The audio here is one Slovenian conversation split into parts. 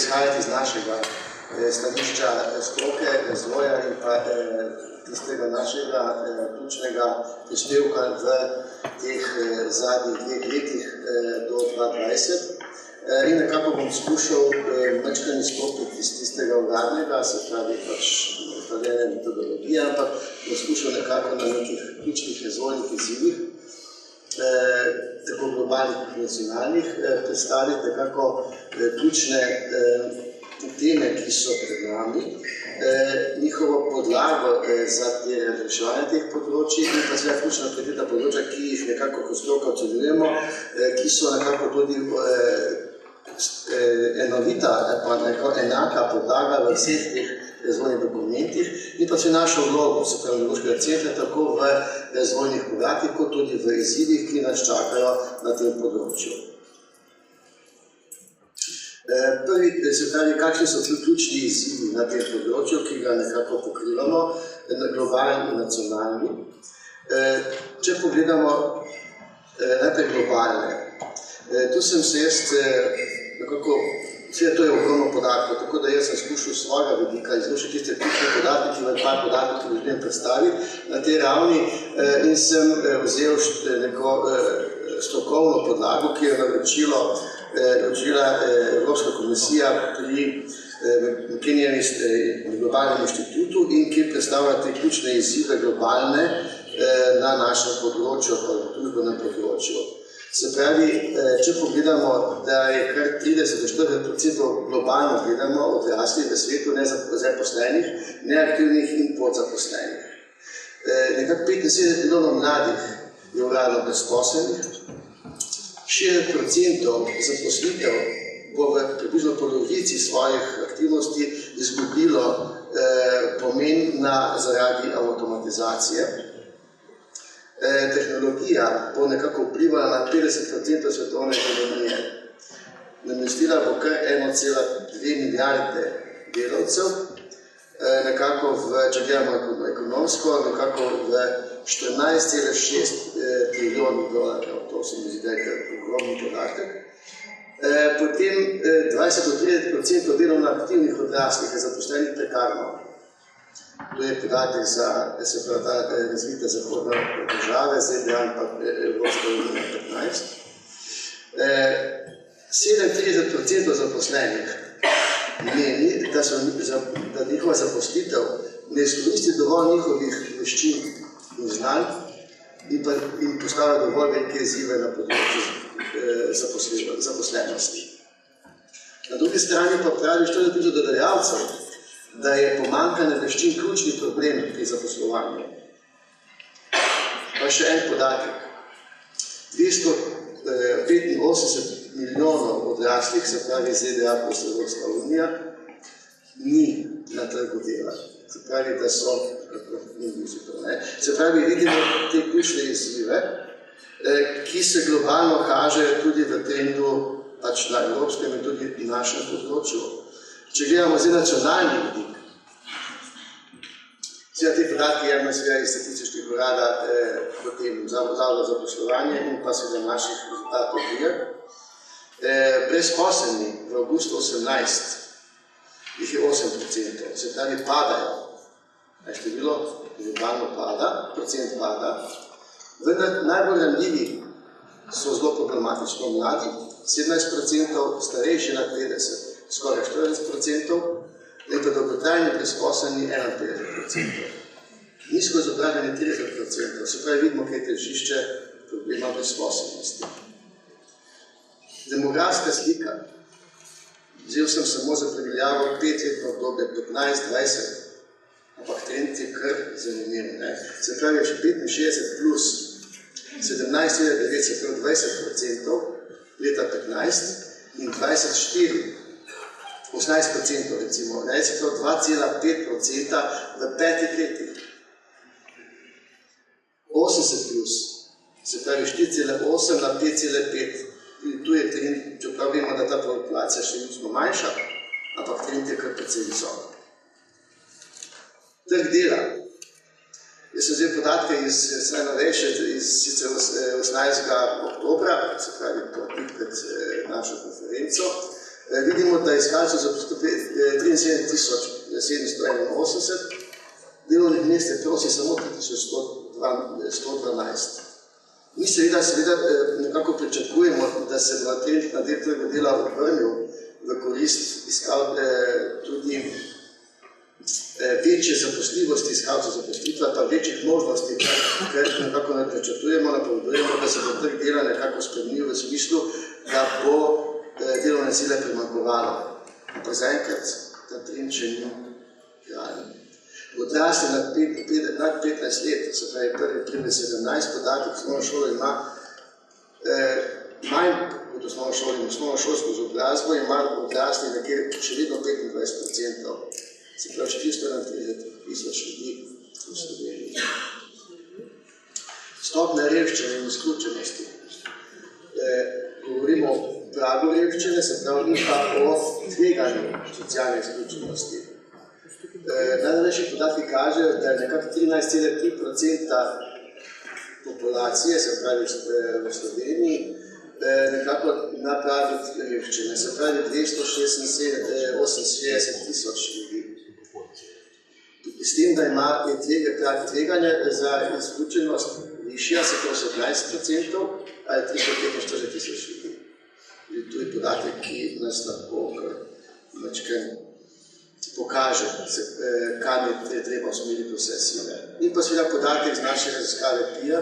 izhajati iz našega stališča stroke, razvoja in pa tistega našega ključnega prispevka v teh zadnjih 2 letih do 2020. In nekako bom skušal nekaj izstopiti iz tistega uradnega, se pravi pač ustavljene metodologije, ampak bom skušal nekako na nekih ključnih razvojnih izzivih, tako globalnih kot nacionalnih, predstaviti nekako ključne teme, ki so pred nami, njihovo podlago za reševanje teh področij in pa seveda ključna prioriteta področja, ki jih nekako kot stroka ocenjujemo, ki so nekako tudi enovita, pa enaka podlaga v vseh teh razvojnih dokumentih in pa se našo vlogo, se pravi Biološkega centra, tako v razvojnih korakih, kot tudi v izzivih, ki nas čakajo na tem področju. Prvi, se pravi, kakšni so ključni izzivi na tem področju, ki ga nekako pokrivamo, globalni in nacionalni. Če pogledamo najprej globalne, tu sem se jaz nekako, seveda to je ogromno podatkov, tako da jaz sem skušal svojega vidika izlušati tiste ključne podatke, ki vam par podatkov, ki želim predstaviti na tej ravni in sem vzel neko strokovno podlago, ki je naročila Evropska komisija pri Kenijem globalnem inštitutu in ki predstavlja te ključne izzive globalne na našem področju, pa v družbenem področju. Se pravi, če pogledamo, da je kar 30-40% globalno gledamo odraslih v svetu nezaposlenih, neaktivnih in podzaposlenih. Nekako 75 milijonov mladih je uradno brezposelnih, 60% zaposlitev bo v približno polovici svojih aktivnosti izgubilo pomen zaradi avtomatizacije. Tehnologija bo nekako vplivala na 50% svetovne ekonomije. Namestila bo kar 1,2 milijarde delavcev, nekako če gledamo ekonomsko, nekako v 14,6 trilijonov dolarjev. To se mi zdi, da je ogromni podatek. Potem 20-30% delovno aktivnih odraslih je zaposlenih prekarno. To je podatek za razvite zahodne države, ZDA in pa Evropska unija 15. 37% zaposlenih meni, da njihova zaposlitev ne izkoristi dovolj njihovih veščin in znanj in postavlja dovolj velike izzive na področju zaposlenosti. Na drugi strani pa pravi 40% delodajalcev, da je pomanjkanje veščin ključni problem pri zaposlovanju. Pa še en podatek. 285 milijonov odraslih, se pravi ZDA plus Evropska unija, ni na trgu dela. Se pravi, da so, se pravi, vidimo te ključne izzive, ki se globalno kaže tudi v trendu pač na evropskem in tudi na našem področju. Če gledamo zdaj nacionalni vidik, seveda te podatke jemljajo seveda iz statističnih urada potem Zavoda za poslovanje in pa seveda naših rezultatov vir. Brezposelni v avgustu 18 jih je 8%, se pravi padajo. Število globalno pada, procent pada. Vendar najbolj ranljivi so zelo problematično mladi, 17%, starejši nad 50%. Skoraj 40%, in pa dolgotrajni brezposelni 51%. Nizko izobrazbeni 30%, se pravi vidimo, kaj je težišče problema brezposelnosti. Demografska slika. Vzel sem samo za primerjavo 5-letno obdobje 15-20, ampak trend je kar zanimiv. Se pravi, še 65 plus 17,9, se pravi 20% leta 15 in 24 18% recimo, se pravi 2,5% v 5 letih. 80 plus, se pravi 4,8 na 5,5. Tu je trend, čeprav vemo, da ta populacija še nismo manjša, ampak trend je kar precej visok. Trg dela. Jaz sem vzel podatke iz sicer 18. oktobra, se pravi tik pred našo konferenco, vidimo, da iskalcev za 73.781, delovnih mest je prosi samo 3.112. Mi seveda nekako pričakujemo, da se bo trend na del trga dela obrnil v korist tudi večje zaposljivosti iskalcev zaposlitva, pa večjih možnosti, ker nekako ne pričakujemo, napovedujemo, da se bo trg dela nekako spremenil v smislu, da bo delovne sile primanjkovalo. Pa zaenkrat ta trend še ni realen. Odrasli nad 15 let, se pravi prvi primer 17, podatek osnovna šola ima manj kot osnovna šola in osnovnošolsko izobrazbo ima odrasli nekje še vedno 25%, se pravi 431.000 ljudi v Sloveniji. Stopnja revščine in izključenosti. Govorimo o pragu revščine, se pravi in pa o tveganju socialne izključenosti. Najnovejši podatki kažejo, da je nekako 13,3% populacije, se pravi v Sloveniji, nekako na pragu revščine, se pravi 268.000 ljudi. S tem, da je prag tveganja za izključenost višja, se pravi 17% ali 345.000 ljudi. To je podatek, ki nas lahko pokaže, kam je treba usmeriti vse sile. In pa seveda podatek z naše raziskave PIA,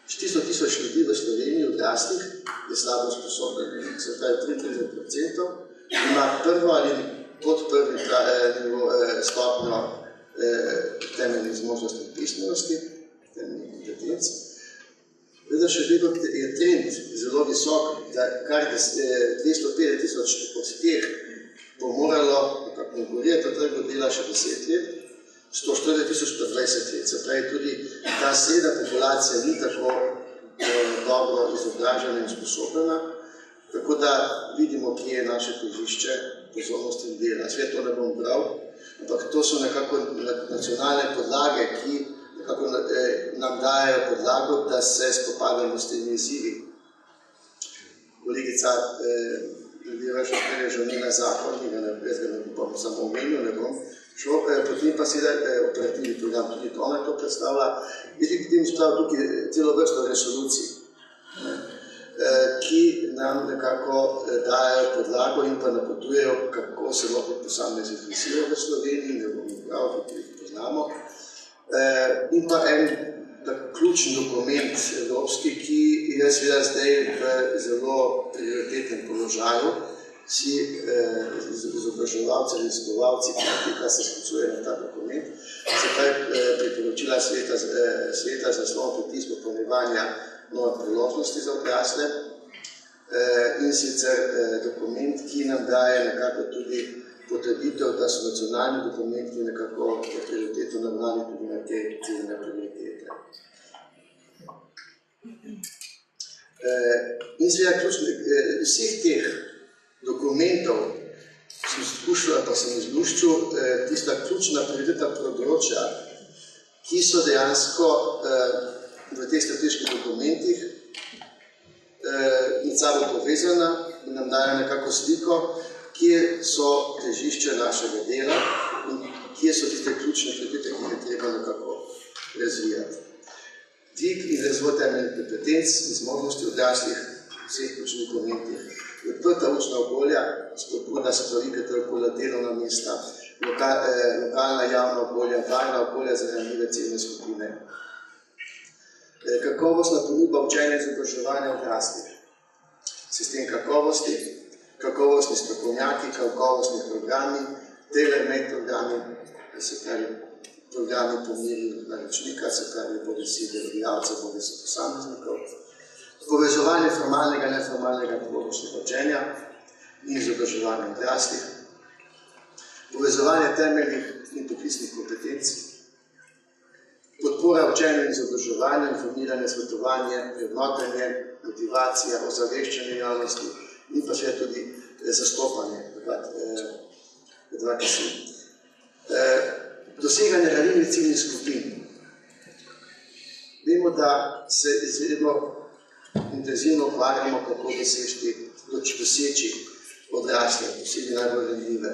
400.000 ljudi v Sloveniji odraslih je slabo usposobljenih, se pravi 33%, ima prvo ali pod prvi stopnjo temeljnih zmožnosti pismenosti, temeljnih kompetenc. Vedno še vedno je trend zelo visok, da kar 250.000 od teh bo moralo konkurirati na trgu dela še 10 let, 140.000 pa 20 let. Se pravi, tudi ta srednja populacija ni tako dobro izobražena in usposobljena, tako da vidimo, kje je naše težišče pozornosti in dela. Svet to ne bom bral, ampak to so nekako nacionalne podlage, ki nekako nam dajo podlago, da se spopadamo s temi izzivi. Kolegica Ljudeva Šošter je že omenila zakon, ki ga ne bom samo omenil, ne bom šel, potem pa seveda operativni program, tudi to ona to predstavlja. Jaz bi potem spravil tukaj celo vrsto resolucij, ki nam nekako dajo podlago in pa napotujejo, kako se lahko posamezne izglesijo v Sloveniji, ne bom prav, tudi jih poznamo. In pa en ključni dokument evropski, ki je seveda zdaj v zelo prioritetnem položaju, vsi izobraževalci, raziskovalci, ki se sklicuje na ta dokument, se pravi priporočila Sveta za slovo potis popolnjevanja nove priložnosti za odrasle in sicer dokument, ki nam daje nekako tudi potrditev, da so nacionalni dokumenti nekako prioritetno naravnani tudi na te ciljne prioritete. In seveda vseh teh dokumentov sem skušal, pa sem izluščil tista ključna prioriteta področja, ki so dejansko v teh strateških dokumentih med sabo povezana in nam dajo nekako sliko, kje so težišče našega dela in kje so tiste ključne prioritete, ki jih je treba nekako razvijati. Dvig in razvoj temeljnih kompetenc in zmožnosti odraslih v vseh ključnih dokumentih. Odprta učna okolja, spodbuda se pravi, katerokoli delovna mesta, lokalna javna okolja, varna okolja za ranljive ciljne skupine. Kakovostna ponudba učenja in izobraževanja odraslih. Sistem kakovosti, kakovostni strokovnjaki, kakovostni programi, tailor-made programi, se pravi programi po meri naročnika, se pravi bodisi delodajalcev, bodisi posameznikov. Povezovanje formalnega in neformalnega področnega učenja in izobraževanja odraslih. Povezovanje temeljnih in poklicnih kompetenc. Podpora učenju in izobraževanju, informiranje, svetovanje, vrednotenje, motivacija, ozaveščanje javnosti in pa seveda tudi zastopanje doseganje ranljivih ciljnih skupin. Vemo, da se izredno intenzivno ukvarjamo, kako doseči odrasle, posebej najbolj ranljive.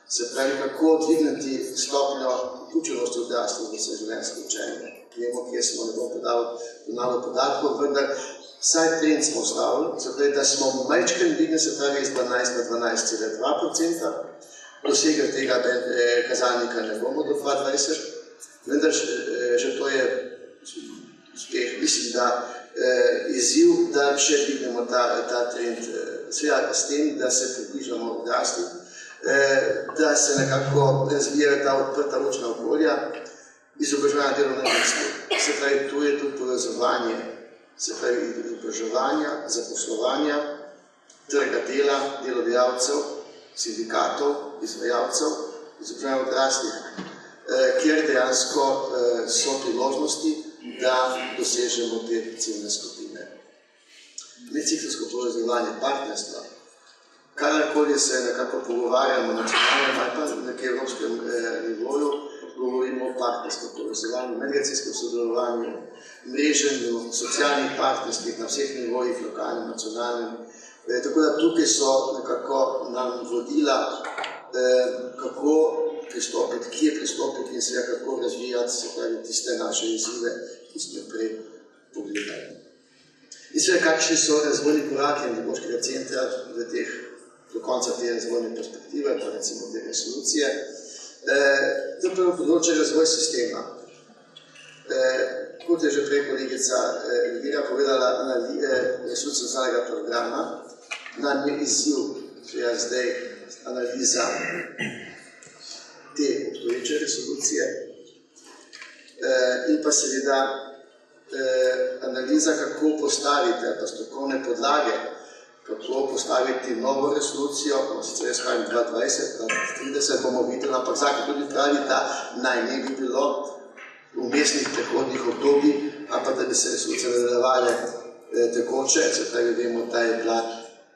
Se pravi, kako dvigniti stopnjo vključenosti odraslih v vseživljenjsko učenje. Vemo, kje smo, ne bom podal podatkov, vendar vsaj trend smo ustavili, zato da smo majčken dvignili, se pravi iz 12 na 12,2%, dosegli tega kazalnika ne bomo do 2020, vendar že to je uspeh, mislim, da izziv, da še dvignemo ta trend, seveda s tem, da se približamo odraslim, da se nekako razvijajo ta odprta učna okolja, izobraževanja delovnem mestu. Se pravi, tu je tudi povezovanje, se pravi, izobraževanja, zaposlovanja, trga dela, delodajalcev, sindikatov, izvajalcev, izobraževanja odraslih, kjer dejansko so priložnosti, da dosežemo te ciljne skupine. Medciklisko povezovanje partnerstva. Karkoli se nekako pogovarjamo na nacionalnem ali pa na nekem evropskem nivoju, govorimo o partnerskem povezovanju, medgeneracijskem sodelovanju, mreženju, socialnih partnerstvih na vseh nivojih, lokalnem, nacionalnem. Tako da tukaj so nekako nam vodila, kako pristopiti, kje pristopiti in seveda kako razvijati, se pravi, tiste naše izzive, ki smo prej pogledali. In seveda, kakšni so razvojni koraki Antropološkega centra do konca te razvojne perspektive, pa recimo te resolucije. To je prvo področje razvoj sistema. Kot je že prej kolegica Elvira povedala, resolucija nacionalnega programa, nam je izziv, zdaj analiza te obstoječe resolucije in pa seveda analiza, kako postaviti, pa strokovne podlage, kako postaviti novo resolucijo, sicer jaz kažem 2020, 2030 bomo videli, ampak zakon tudi pravi, da naj ne bi bilo vmesnih prehodnih obdobij, ampak da bi se resolucije nadaljevale tekoče, se pravi, vemo, da je bila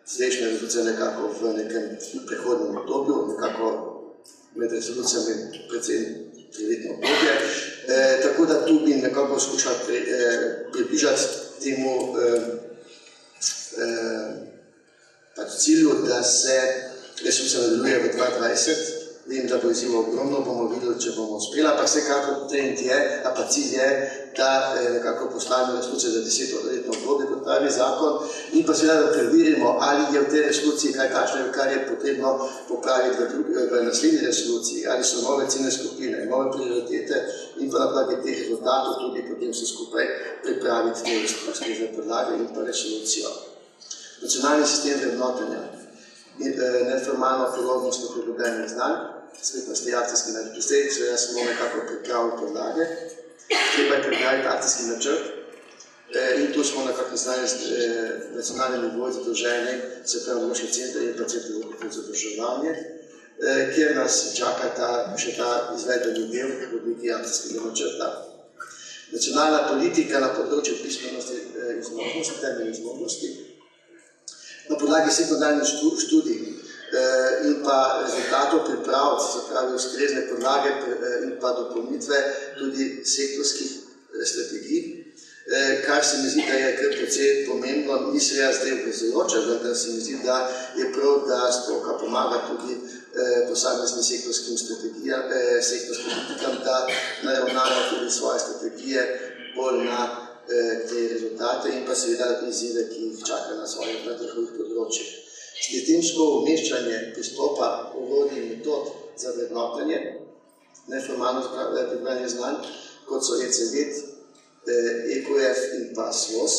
zdajšnja resolucija nekako v nekem prehodnem obdobju, nekako med resolucijami predvsem triletno obdobje, tako da tu bi nekako skušali približati temu cilju, da se resolucija nadaljuje v 2020. Vem, da bo izzivov ogromno, bomo videli, če bomo uspeli, ampak vsekakor trend je, a pa cilj je, da nekako postavimo resolucijo za 10-letno obdobje, kot pravi zakon, in pa seveda, da preverimo, ali je v tej resoluciji kaj takšnega, kar je potrebno popraviti v naslednji resoluciji, ali so nove ciljne skupine, nove prioritete in pa na podlagi teh rezultatov tudi potem vse skupaj pripraviti te ustrezne podlage in pa resolucijo. Nacionalni sistem vrednotenja. Neformalno filozofsko pridobljenih znanj, spletnosti akcijski načrt. Zdaj smo nekako pripravili podlage, treba je pripraviti akcijski načrt in tu smo nekako nacionalni nivoji zadolženi, se pravi Antropološki center in pa Center za izobraževanje, kjer nas čaka še ta izvedbeni del v obliki akcijskega načrta. Nacionalna politika na področju pismenosti in zmožnosti, temeljnih zmožnosti. Na podlagi sekundarnih študij in pa rezultatov priprav, se pravi ustrezne podlage in pa dopolnitve tudi sektorskih strategij, kar se mi zdi, da je kar precej pomembno, ni seveda zdaj obvezujoče, vendar se mi zdi, da je prav, da stroka pomaga tudi posameznim sektorskim strategijam, sektorskim politikam, da naravnajo tudi svoje strategije bolj na te rezultate in pa seveda izzive, ki jih čaka na svojih njihovih področjih. Sistemsko umeščanje pristopa, orodij in metod za vrednotenje, neformalno pripravljanje znanj, kot so ECVET, EQF in pa SWOS.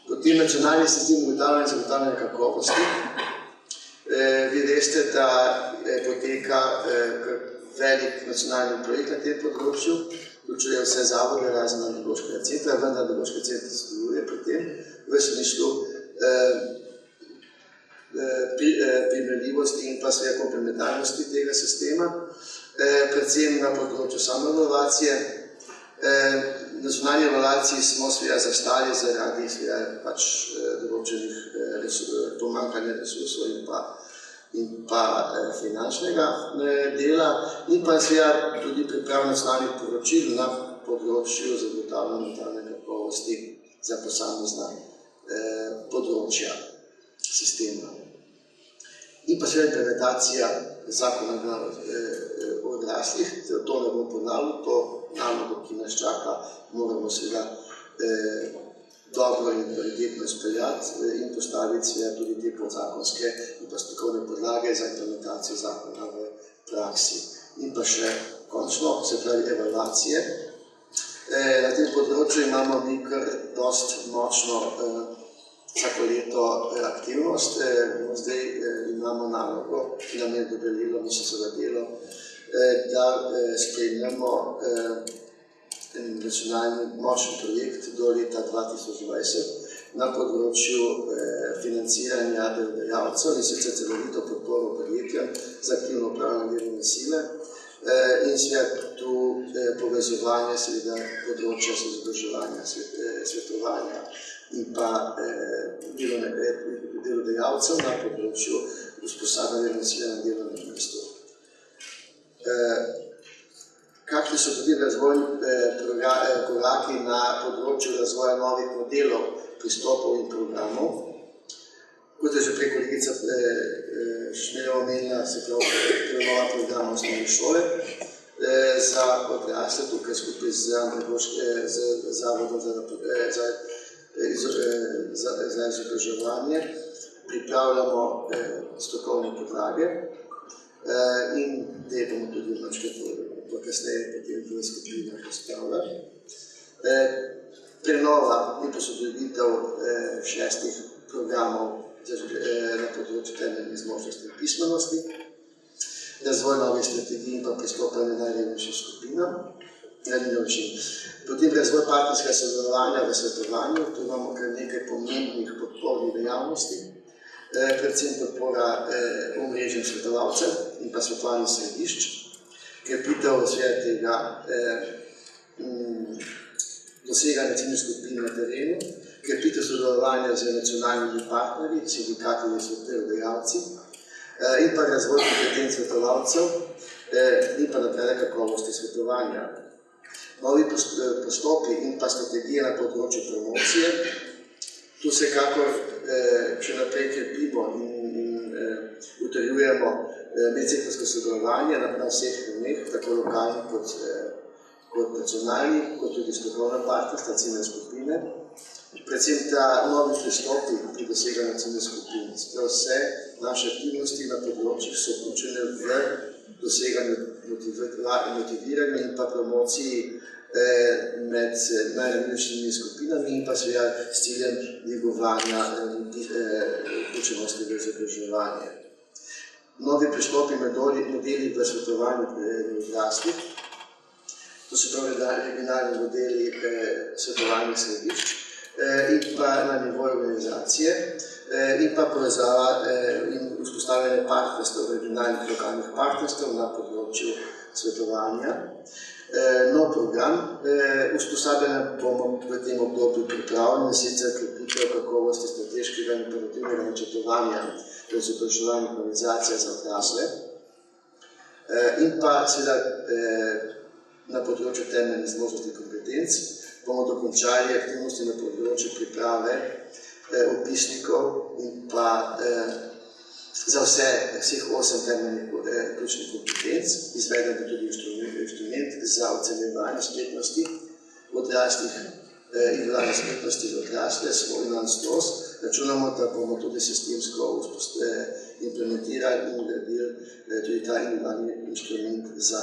Potem nacionalni sistem ugotavljanja in zagotavljanja kakovosti. Vi veste, da poteka velik nacionalni projekt na tem področju, vključuje vse zavode razen Antropološkega centra, vendar Antropološki center sodeluje pri tem v smislu primerljivosti in pa svoje komplementarnosti tega sistema, predvsem na področju samoevaluacije. Na zunanji evaluaciji smo seveda zastali zaradi pač določenih pomanjkanja resursov in pa finančnega dela in pa seveda tudi priprav nacionalnih poročil na področju zagotavljanja notranje kakovosti za posamezna področja sistema. in pa seveda implementacija zakona o odraslih, to ne bom ponavljal, to nalogo, ki nas čaka, moramo seveda dobro in kvalitetno izpeljati in postaviti seveda tudi te podzakonske in pa strokovne podlage za implementacijo zakona v praksi. In pa še končno, se pravi evaluacije. Na tem področju imamo mi kar dost močno vsako leto aktivnost. Zdaj imamo nalogo, ki nam je dodelilo Ministrstvo za delo, da spremljamo nacionalni močni projekt do leta 2020 na področju financiranja delodajalcev in sicer celovito podporo podjetjem za aktivno upravljanje delovne sile in seveda tu povezovanje seveda področja izobraževanja, svetovanja in pa delodajalcev na področju usposabljanja delovne sile na delovnem mestu. Kakšni so tudi razvojni koraki na področju razvoja novih modelov, pristopov in programov. Kot je že prej kolegica Šmirjeva omenila, se pravi prenova programa osnovne šole za odrasle, tukaj skupaj z Zavodom za izobraževanje pripravljamo strokovne podlage in te bomo tudi pa kasneje potem v skupinah razpravljali. Prenova in posodobitev 6 programov na področju temeljnih zmožnosti in pismenosti, razvoj novih strategij in pa pristopanje najrevnejšim skupinam, potem razvoj partnerskega sodelovanja v svetovanju, tu imamo kar nekaj pomembnih podpornih dejavnosti, predvsem podpora omrežjem svetovalcev in pa svetovalnih središč, krepitev tega doseganja ciljnih skupin na terenu, krepitev sodelovanja z nacionalnimi partnerji, sindikati in delodajalci in pa razvoj kompetenc svetovalcev in pa naprej kakovosti svetovanja. Novi postopi in pa strategije na področju promocije, tu vsekakor še naprej krepimo in utrjujemo medsektorsko sodelovanje na vseh ravneh, tako lokalnih kot nacionalnih, kot tudi strokovna partnerstva, ciljne skupine. Predvsem ta novi pristopi pri doseganju ciljne skupine. Vse naše aktivnosti na področjih so vključene v doseganju motiviranja in pa promociji med najranljivejšimi skupinami in pa seveda s ciljem dvigovanja vključenosti v izobraževanje. Novi pristopi modeli v svetovanju odraslih, to so pravi regionalni modeli svetovalnih središč in pa na nivoju organizacije in pa povezava in vzpostavljanje partnerstev, regionalnih lokalnih partnerstev na področju svetovanja. Nov program usposabljanja bomo v tem obdobju pripravljeni, sicer krepitev kakovosti strateškega in operativnega načrtovanja v izobraževalnih organizacijah za odrasle in pa seveda na področju temeljnih zmožnosti in kompetenc bomo dokončali aktivnosti na področju priprave opisnikov in pa za vseh 8 temeljnih ključnih kompetenc, izveden bo tudi inštrument za ocenjevanje spretnosti odraslih, individualne spretnosti za odrasle, svoj nanstos. Računamo, da bomo tudi sistemsko implementirali in gradili tudi ta individualni inštrument za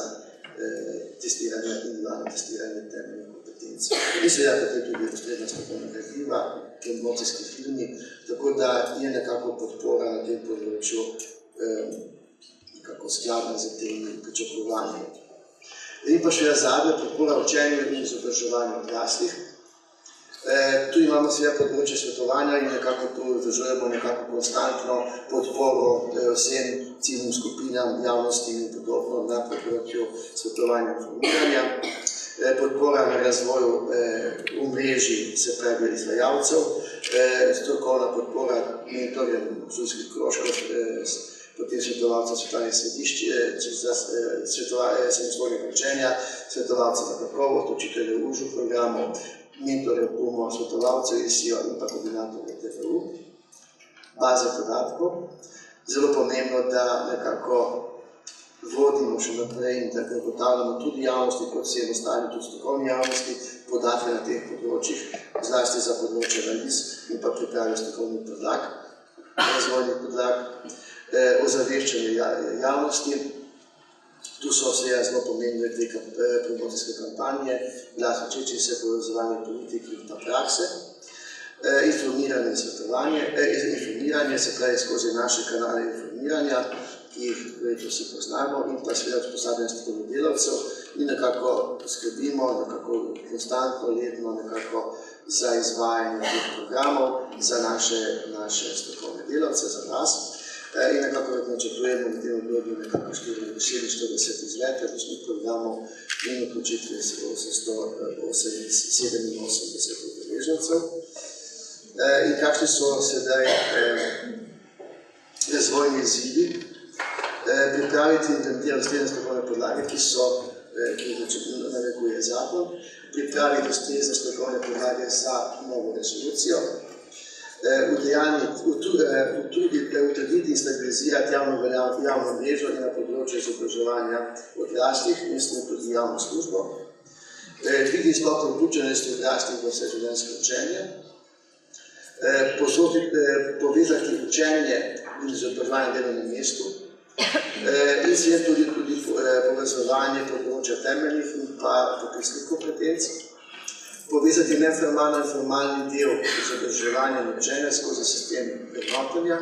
individualno testiranje temeljnih kompetenc. In seveda potem tudi ustrezna strokovna gradiva, promocijski filmi, tako da je nekako podpora na tem področju nekako skladna z temi pričakovanji. In pa še zadnja podpora učenju in izobraževanju odraslih. Tu imamo seveda področje svetovanja in nekako tu vzdržujemo nekako konstantno podporo vsem ciljnim skupinam, javnosti in podobno na področju svetovanja in informiranja. Podpora na razvoju omrežij, se pravi izvajalcev, strokovna podpora mentorjem študijskih krožkov, potem svetovalcev svetovanja središč, samostojnega učenja, svetovalcev za kakovost, učiteljev užih programov, mentorjev PUMO, svetovalcev ISIO in pa koordinatorjev TFU, baze podatkov. zelo pomembno, da nekako vodimo še naprej in tako ugotavljamo tudi javnosti, kot vsem ostali, tudi strokovni javnosti, podatke na teh področjih, zlasti za področje analiz in pa priprave strokovnih podlag, razvojnih podlag, ozaveščanje javnosti. Tu so seveda zelo pomembne te promocijske kampanje, glas učeči se, povezovanje politike in pa prakse, informiranje in svetovanje, informiranje se pravi skozi naše kanale informiranja, ki jih verjetno vsi poznamo, in pa seveda usposabljanje strokovnih delavcev in nekako skrbimo, nekako konstantno, letno nekako za izvajanje teh programov za naše strokovne delavce, za nas. In nekako načrtujemo v tem obdobju nekako 47 izvedbenih programov in vključitve 87 udeležencev. In kakšni so sedaj razvojni izzivi? Pripraviti in implementirati ustrezne strokovne podlage, ki jih narekuje zakon, pripraviti ustrezne strokovne podlage za novo resolucijo, utrditi in stabilizirati javno mrežo in na področju izobraževanja odraslih, mislim tudi javno službo, dvigni stopnjo vključenosti odraslih v vseživljenjsko učenje, povezati učenje in izobraževanje na delovnem mestu in seveda tudi povezovanje področja temeljnih in pa poklicnih kompetenc, povezati neformalno in formalni del izobraževanja in učenja skozi sistem vrednotenja,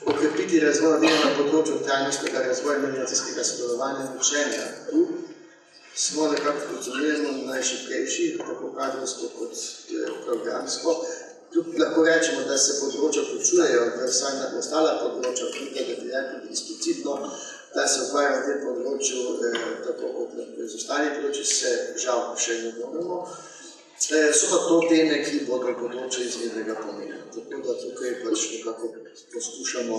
okrepiti razvojno delo na področju trajnostnega razvoja in inovacijskega sodelovanja in učenja. Tu smo nekako funkcioniramo najšibkejši, tako kadrovsko kot programsko. Tudi lahko rečemo, da se področja vključujejo v vsaj na ostala področja, tudi eksplicitno, da se ukvarjamo v tem področju, tako kot z ostalih področji, se žal še ne moremo. So pa to teme, ki bodo področje izrednega pomena. Tako da tukaj pač nekako poskušamo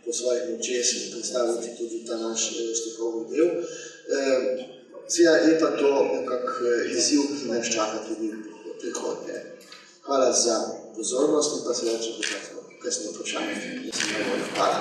po svojih močeh predstaviti tudi ta naš strokovni del. Seveda je pa to nekako izziv, ki nas čaka tudi v prihodnje. Hvala za pozornost in pa seveda, če bo kakšno vprašanje, da se ne bodo. Hvala.